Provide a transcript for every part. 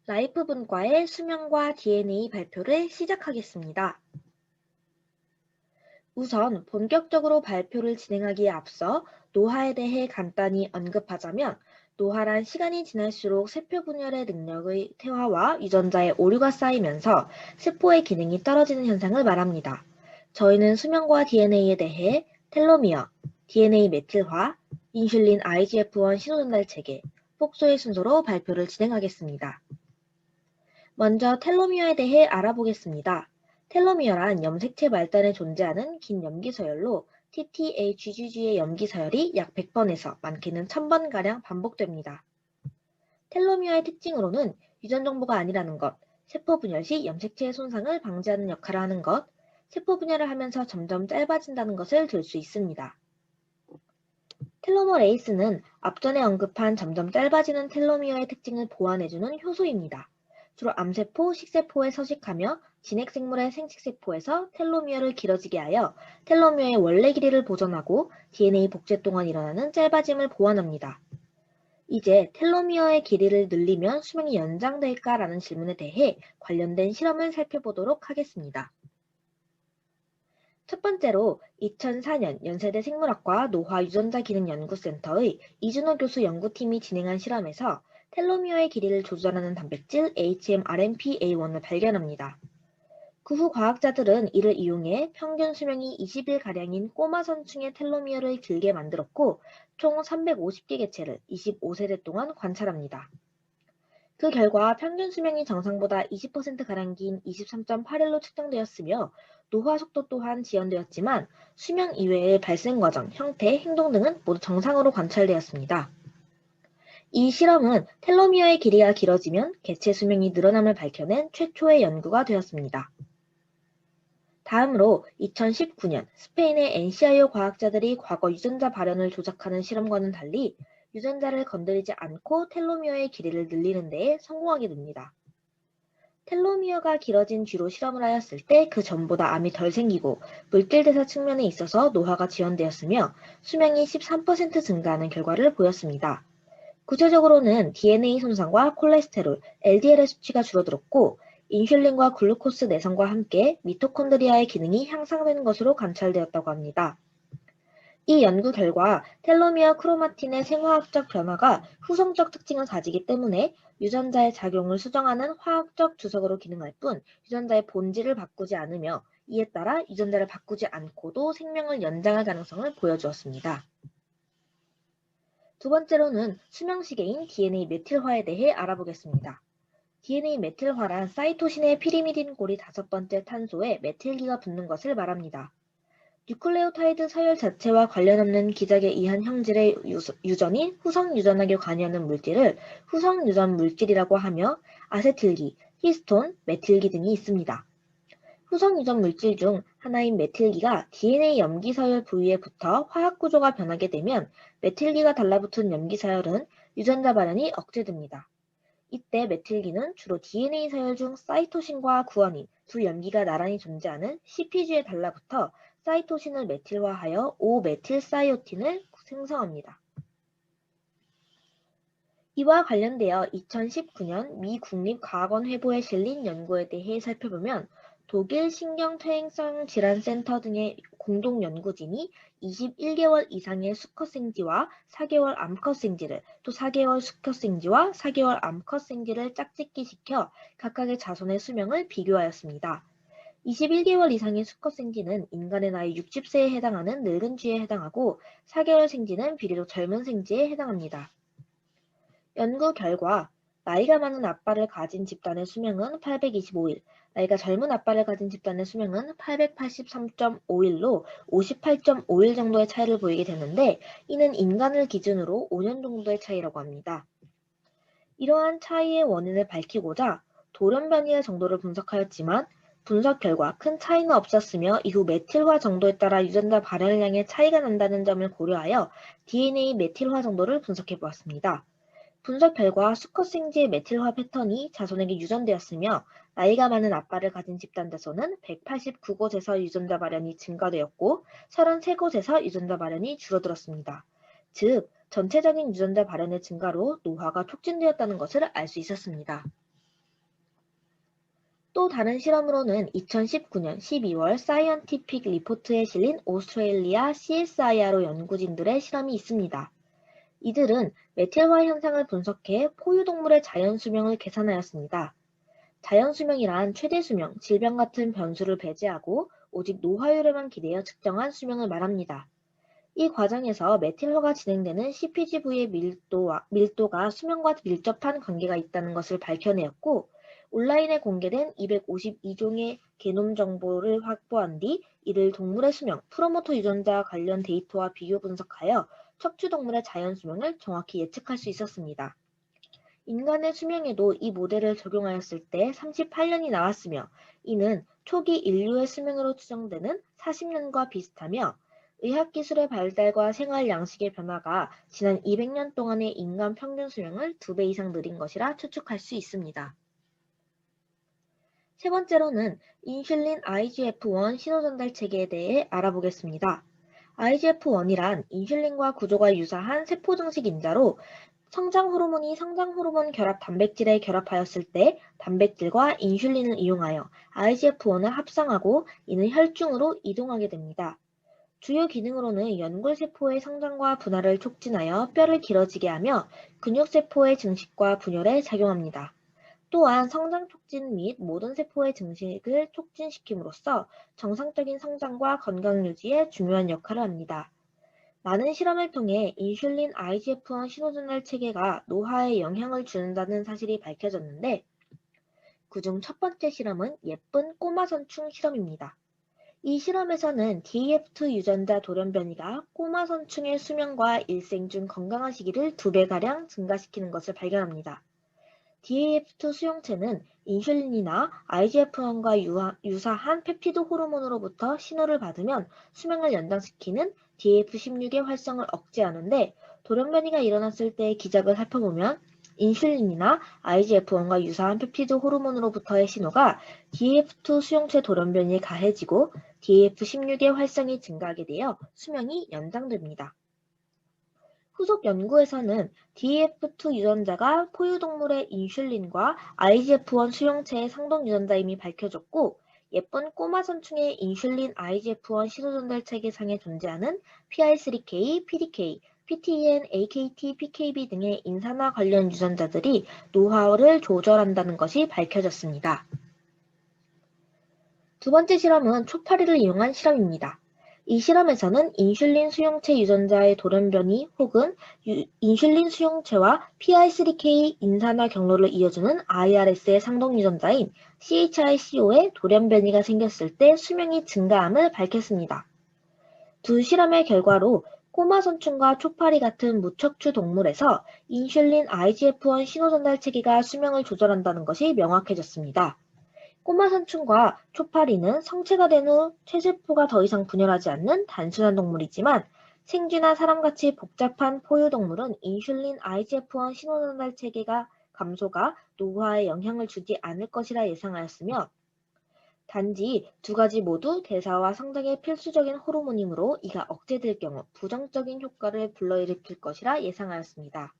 라이프 분과의 수명과 DNA 발표를 시작하겠습니다. 우선 본격적으로 발표를 진행하기에 앞서 노화에 대해 간단히 언급하자면 노화란 시간이 지날수록 세포 분열의 능력의 퇴화와 유전자의 오류가 쌓이면서 세포의 기능이 떨어지는 현상을 말합니다. 저희는 수명과 DNA에 대해 텔로미어, DNA 메틸화, 인슐린 IGF-1 신호전달 체계, 폭소의 순서로 발표를 진행하겠습니다. 먼저 텔로미어에 대해 알아보겠습니다. 텔로미어란 염색체 말단에 존재하는 긴 염기서열로 TTHGG의 염기서열이 약 100번에서 많게는 1000번가량 반복됩니다. 텔로미어의 특징으로는 유전 정보가 아니라는 것, 세포 분열 시 염색체의 손상을 방지하는 역할을 하는 것, 세포 분열을 하면서 점점 짧아진다는 것을 들 수 있습니다. 텔로머레이스는 앞전에 언급한 점점 짧아지는 텔로미어의 특징을 보완해주는 효소입니다. 주로 암세포, 식세포에 서식하며 진핵생물의 생식세포에서 텔로미어를 길어지게 하여 텔로미어의 원래 길이를 보존하고 DNA 복제 동안 일어나는 짧아짐을 보완합니다. 이제 텔로미어의 길이를 늘리면 수명이 연장될까라는 질문에 대해 관련된 실험을 살펴보도록 하겠습니다. 첫 번째로 2004년 연세대 생물학과 노화유전자기능연구센터의 이준호 교수 연구팀이 진행한 실험에서 텔로미어의 길이를 조절하는 단백질 HMRNPA1을 발견합니다. 그 후 과학자들은 이를 이용해 평균 수명이 20일가량인 꼬마 선충의 텔로미어를 길게 만들었고 총 350개 개체를 25세대 동안 관찰합니다. 그 결과 평균 수명이 정상보다 20%가량 긴 23.8일로 측정되었으며 노화 속도 또한 지연되었지만 수명 이외의 발생 과정, 형태, 행동 등은 모두 정상으로 관찰되었습니다. 이 실험은 텔로미어의 길이가 길어지면 개체 수명이 늘어남을 밝혀낸 최초의 연구가 되었습니다. 다음으로 2019년 스페인의 NCIO 과학자들이 과거 유전자 발현을 조작하는 실험과는 달리 유전자를 건드리지 않고 텔로미어의 길이를 늘리는 데에 성공하게 됩니다. 텔로미어가 길어진 뒤로 실험을 하였을 때 그 전보다 암이 덜 생기고 물질 대사 측면에 있어서 노화가 지연되었으며 수명이 13% 증가하는 결과를 보였습니다. 구체적으로는 DNA 손상과 콜레스테롤, LDL의 수치가 줄어들었고 인슐린과 글루코스 내성과 함께 미토콘드리아의 기능이 향상되는 것으로 관찰되었다고 합니다. 이 연구 결과 텔로미어 크로마틴의 생화학적 변화가 후성적 특징을 가지기 때문에 유전자의 작용을 수정하는 화학적 주석으로 기능할 뿐 유전자의 본질을 바꾸지 않으며 이에 따라 유전자를 바꾸지 않고도 생명을 연장할 가능성을 보여주었습니다. 두 번째로는 수명시계인 DNA 메틸화에 대해 알아보겠습니다. DNA 메틸화란 사이토신의 피리미딘 고리 5번째 탄소에 메틸기가 붙는 것을 말합니다. 뉴클레오타이드 서열 자체와 관련 없는 기작에 의한 형질의 유전이 후성 유전하게 관여하는 물질을 후성 유전 물질이라고 하며 아세틸기, 히스톤, 메틸기 등이 있습니다. 후성 유전 물질 중 하나인 메틸기가 DNA 염기 서열 부위에 붙어 화학 구조가 변하게 되면 메틸기가 달라붙은 염기 서열은 유전자 발현이 억제됩니다. 이때 메틸기는 주로 DNA 서열 중 사이토신과 구아닌 두 염기가 나란히 존재하는 CpG에 달라붙어 사이토신을 메틸화하여 5메틸사이오틴을 생성합니다. 이와 관련되어 2019년 미 국립과학원회보에 실린 연구에 대해 살펴보면 독일 신경퇴행성 질환센터 등의 공동연구진이 21개월 이상의 수컷생쥐와 4개월 암컷생쥐를 또 4개월 수컷생쥐와 4개월 암컷생쥐를 짝짓기 시켜 각각의 자손의 수명을 비교하였습니다. 21개월 이상의 수컷 생쥐는 인간의 나이 60세에 해당하는 늙은 쥐에 해당하고 4개월 생쥐는 비례로 젊은 생쥐에 해당합니다. 연구 결과 나이가 많은 아빠를 가진 집단의 수명은 825일, 나이가 젊은 아빠를 가진 집단의 수명은 883.5일로 58.5일 정도의 차이를 보이게 되는데 이는 인간을 기준으로 5년 정도의 차이라고 합니다. 이러한 차이의 원인을 밝히고자 돌연 변이의 정도를 분석하였지만 분석 결과 큰 차이는 없었으며 이후 메틸화 정도에 따라 유전자 발현량에 차이가 난다는 점을 고려하여 DNA 메틸화 정도를 분석해 보았습니다. 분석 결과 수컷 생쥐의 메틸화 패턴이 자손에게 유전되었으며 나이가 많은 아빠를 가진 집단 자손은 189곳에서 유전자 발현이 증가되었고 33곳에서 유전자 발현이 줄어들었습니다. 즉, 전체적인 유전자 발현의 증가로 노화가 촉진되었다는 것을 알 수 있었습니다. 또 다른 실험으로는 2019년 12월 사이언티픽 리포트에 실린 오스트레일리아 CSIRO 연구진들의 실험이 있습니다. 이들은 메틸화 현상을 분석해 포유동물의 자연 수명을 계산하였습니다. 자연 수명이란 최대 수명, 질병 같은 변수를 배제하고 오직 노화율에만 기대어 측정한 수명을 말합니다. 이 과정에서 메틸화가 진행되는 CPGV의 밀도가 수명과 밀접한 관계가 있다는 것을 밝혀내었고, 온라인에 공개된 252종의 게놈 정보를 확보한 뒤 이를 동물의 수명, 프로모터 유전자 관련 데이터와 비교 분석하여 척추동물의 자연 수명을 정확히 예측할 수 있었습니다. 인간의 수명에도 이 모델을 적용하였을 때 38년이 나왔으며, 이는 초기 인류의 수명으로 추정되는 40년과 비슷하며, 의학기술의 발달과 생활 양식의 변화가 지난 200년 동안의 인간 평균 수명을 2배 이상 늘린 것이라 추측할 수 있습니다. 세 번째로는 인슐린 IGF-1 신호전달 체계에 대해 알아보겠습니다. IGF-1이란 인슐린과 구조가 유사한 세포 증식 인자로 성장 호르몬이 성장 호르몬 결합 단백질에 결합하였을 때 단백질과 인슐린을 이용하여 IGF-1을 합성하고 이는 혈중으로 이동하게 됩니다. 주요 기능으로는 연골세포의 성장과 분할을 촉진하여 뼈를 길어지게 하며 근육세포의 증식과 분열에 작용합니다. 또한 성장 촉진 및 모든 세포의 증식을 촉진시킴으로써 정상적인 성장과 건강 유지에 중요한 역할을 합니다. 많은 실험을 통해 인슐린 IGF-1 신호전달 체계가 노화에 영향을 주는다는 사실이 밝혀졌는데, 그중 첫 번째 실험은 예쁜 꼬마선충 실험입니다. 이 실험에서는 DAF2 유전자 돌연변이가 꼬마선충의 수명과 일생 중 건강한 시기를 2배가량 증가시키는 것을 발견합니다. DAF2 수용체는 인슐린이나 IGF-1과 유사한 펩티드 호르몬으로부터 신호를 받으면 수명을 연장시키는 DAF16의 활성을 억제하는데, 돌연변이가 일어났을 때의 기작을 살펴보면 인슐린이나 IGF-1과 유사한 펩티드 호르몬으로부터의 신호가 DAF2 수용체 돌연변이에 가해지고 DAF16의 활성이 증가하게 되어 수명이 연장됩니다. 후속 연구에서는 DAF2 유전자가 포유동물의 인슐린과 IGF-1 수용체의 상동 유전자임이 밝혀졌고, 예쁜 꼬마선충의 인슐린 IGF-1 신호전달 체계상에 존재하는 PI3K, PDK, PTEN, AKT, PKB 등의 인산화 관련 유전자들이 노화를 조절한다는 것이 밝혀졌습니다. 두 번째 실험은 초파리를 이용한 실험입니다. 이 실험에서는 인슐린 수용체 유전자의 돌연변이 혹은 인슐린 수용체와 PI3K 인산화 경로를 이어주는 IRS의 상동 유전자인 CHICO의 돌연변이가 생겼을 때 수명이 증가함을 밝혔습니다. 두 실험의 결과로 꼬마선충과 초파리 같은 무척추 동물에서 인슐린 IGF-1 신호전달 체계가 수명을 조절한다는 것이 명확해졌습니다. 꼬마선충과 초파리는 성체가 된 후 체세포가 더 이상 분열하지 않는 단순한 동물이지만, 생쥐나 사람같이 복잡한 포유동물은 인슐린 IGF-1 신호전달 체계가 감소가 노화에 영향을 주지 않을 것이라 예상하였으며, 단지 두 가지 모두 대사와 성장에 필수적인 호르몬이므로 이가 억제될 경우 부정적인 효과를 불러일으킬 것이라 예상하였습니다.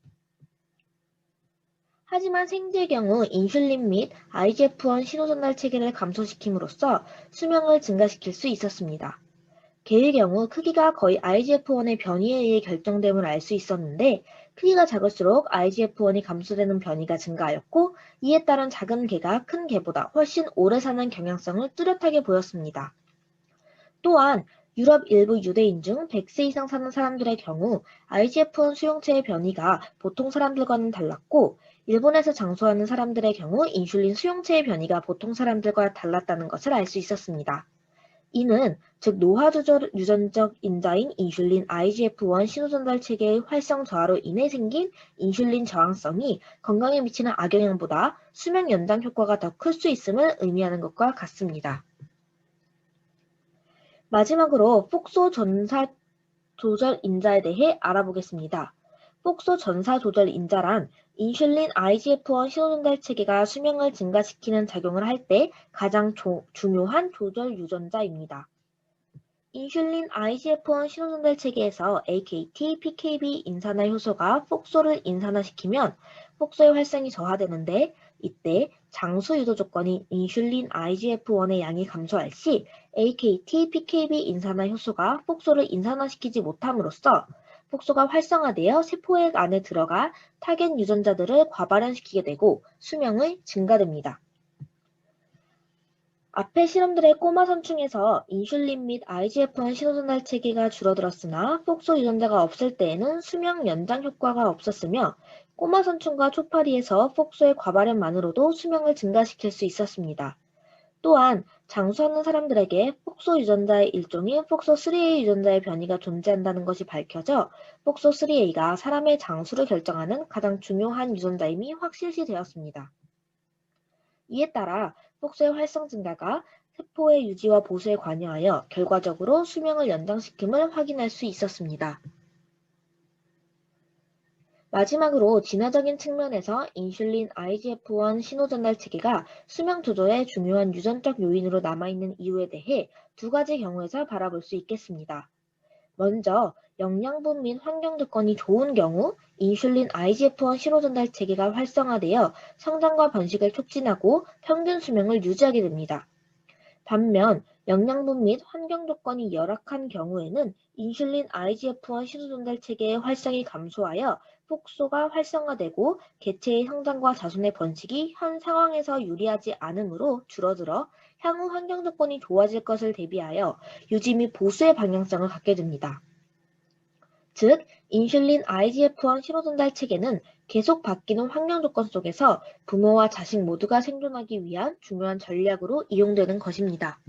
하지만 생쥐의 경우 인슐린 및 IGF-1 신호전달 체계를 감소시킴으로써 수명을 증가시킬 수 있었습니다. 개의 경우 크기가 거의 IGF-1의 변이에 의해 결정됨을 알 수 있었는데, 크기가 작을수록 IGF-1이 감소되는 변이가 증가하였고, 이에 따른 작은 개가 큰 개보다 훨씬 오래 사는 경향성을 뚜렷하게 보였습니다. 또한 유럽 일부 유대인 중 100세 이상 사는 사람들의 경우 IGF-1 수용체의 변이가 보통 사람들과는 달랐고, 일본에서 장수하는 사람들의 경우 인슐린 수용체의 변이가 보통 사람들과 달랐다는 것을 알 수 있었습니다. 이는 즉 노화 조절 유전적 인자인 인슐린 IGF-1 신호전달 체계의 활성 저하로 인해 생긴 인슐린 저항성이 건강에 미치는 악영향보다 수명 연장 효과가 더 클 수 있음을 의미하는 것과 같습니다. 마지막으로 폭소 전사 조절 인자에 대해 알아보겠습니다. 폭소 전사 조절 인자란 인슐린 IGF-1 신호전달 체계가 수명을 증가시키는 작용을 할 때 가장 중요한 조절 유전자입니다. 인슐린 IGF-1 신호전달 체계에서 AKT, PKB 인산화 효소가 폭소를 인산화시키면 폭소의 활성이 저하되는데 이때 장수 유도 조건인 인슐린 IGF-1의 양이 감소할 시 AKT, PKB 인산화 효소가 폭소를 인산화시키지 못함으로써 폭소가 활성화되어 세포액 안에 들어가 타겟 유전자들을 과발현시키게 되고 수명이 증가됩니다. 앞의 실험들의 꼬마 선충에서 인슐린 및 IGF-1 신호전달 체계가 줄어들었으나 폭소 유전자가 없을 때에는 수명 연장 효과가 없었으며 꼬마 선충과 초파리에서 폭소의 과발현만으로도 수명을 증가시킬 수 있었습니다. 또한 장수하는 사람들에게 폭소 유전자의 일종인 폭소3A 유전자의 변이가 존재한다는 것이 밝혀져 폭소3A가 사람의 장수를 결정하는 가장 중요한 유전자임이 확실시되었습니다. 이에 따라 폭소의 활성 증가가 세포의 유지와 보수에 관여하여 결과적으로 수명을 연장시킴을 확인할 수 있었습니다. 마지막으로 진화적인 측면에서 인슐린 IGF-1 신호전달 체계가 수명 조절에 중요한 유전적 요인으로 남아있는 이유에 대해 두 가지 경우에서 바라볼 수 있겠습니다. 먼저 영양분 및 환경 조건이 좋은 경우 인슐린 IGF-1 신호전달 체계가 활성화되어 성장과 번식을 촉진하고 평균 수명을 유지하게 됩니다. 반면 영양분 및 환경 조건이 열악한 경우에는 인슐린 IGF-1 신호전달 체계의 활성이 감소하여 폭소가 활성화되고 개체의 성장과 자손의 번식이 현 상황에서 유리하지 않으므로 줄어들어 향후 환경 조건이 좋아질 것을 대비하여 유지 및 보수의 방향성을 갖게 됩니다. 즉, 인슐린 IGF-1 신호전달 체계는 계속 바뀌는 환경 조건 속에서 부모와 자식 모두가 생존하기 위한 중요한 전략으로 이용되는 것입니다.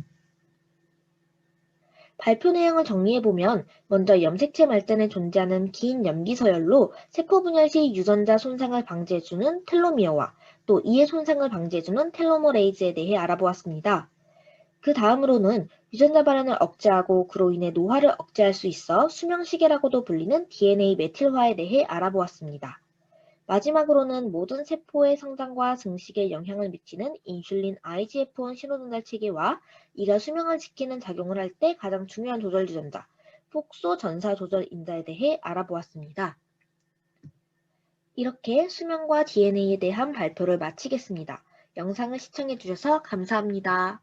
발표 내용을 정리해보면 먼저 염색체 말단에 존재하는 긴 염기 서열로 세포 분열 시 유전자 손상을 방지해주는 텔로미어와 또 이의 손상을 방지해주는 텔로머레이즈에 대해 알아보았습니다. 그 다음으로는 유전자 발현을 억제하고 그로 인해 노화를 억제할 수 있어 수명시계라고도 불리는 DNA 메틸화에 대해 알아보았습니다. 마지막으로는 모든 세포의 성장과 증식에 영향을 미치는 인슐린 IGF-1 신호전달 체계와 이가 수명을 지키는 작용을 할 때 가장 중요한 조절 유전자, 폭소 전사 조절 인자에 대해 알아보았습니다. 이렇게 수명과 DNA에 대한 발표를 마치겠습니다. 영상을 시청해 주셔서 감사합니다.